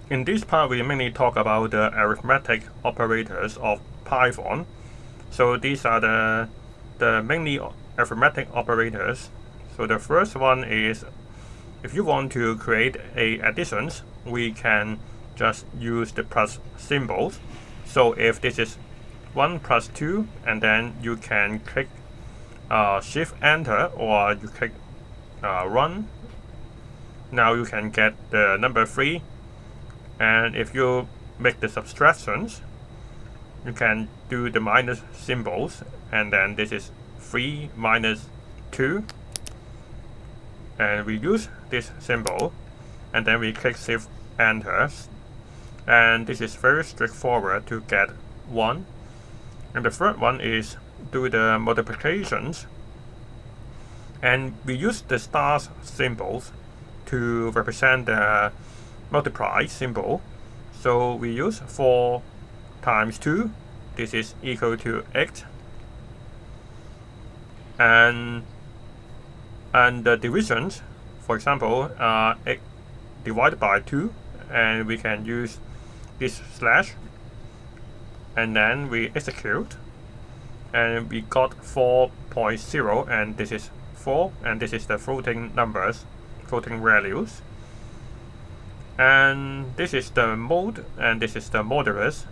In this part, we mainly talk about the arithmetic operators of Python. So these are the mainly arithmetic operators. So the first one is, if you want to create a additions, we can just use the plus symbols. So if this is 1 plus 2, and then you can click Shift Enter, or you click Run. Now you can get the number 3. And if you make the subtractions, you can do the minus symbols, and then this is 3 minus 2. And we use this symbol, and then we click Shift Enter. And this is very straightforward to get 1. And the third one is do the multiplications. And we use the star symbols to represent the multiply symbol. So we use 4 times 2. This is equal to 8. And the divisions, for example, 8 divided by 2, and we can use this slash, and then we execute, and we got 4.0, and this is 4, and this is the floating numbers, floating values. And this is the mode, and this is the modulus,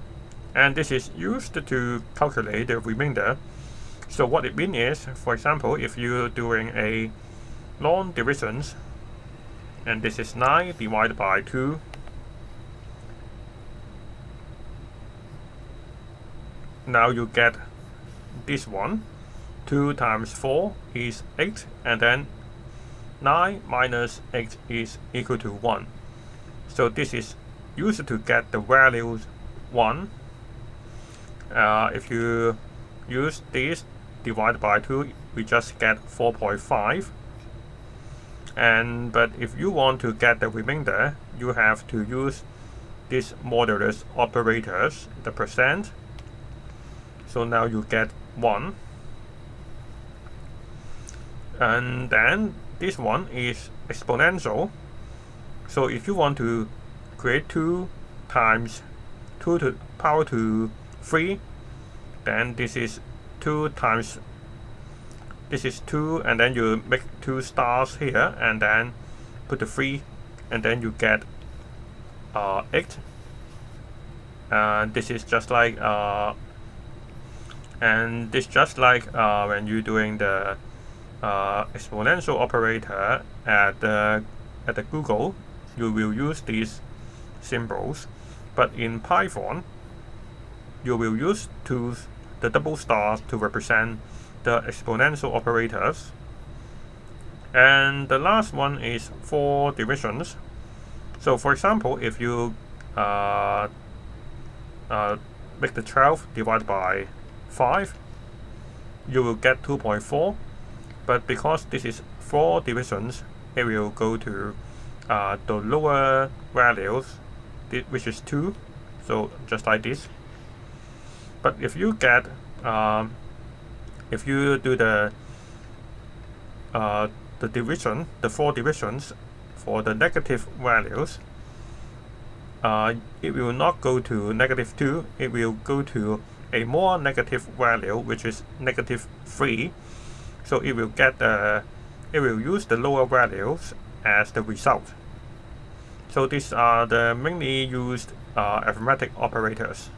and this is used to calculate the remainder. So what it means is, for example, if you're doing a long divisions, and this is 9 divided by 2, now you get this one. 2 times 4 is 8, and then 9 minus 8 is equal to 1. So this is used to get the values 1. If you use this divided by 2, we just get 4.5. But if you want to get the remainder, you have to use this modulus operators, the percent. So now you get 1. And then this one is exponential. So if you want to create 2 times 2 to power to 3, then this is 2 times, this is 2, and then you make 2 stars here, and then put the 3, and then you get 8. This is just like and this just like when you're doing the exponential operator at the Google, you will use these symbols. But in Python, you will use the double stars to represent the exponential operators. And the last one is for divisions. So for example, if you make the 12 divided by 5, you will get 2.4. But because this is 4 divisions, it will go to the lower values, which is 2. So just like this. But if you get if you do the division, the 4 divisions for the negative values, it will not go to -2. It will go to a more negative value, which is -3. So it will get it will use the lower values as the result. So these are the mainly used arithmetic operators.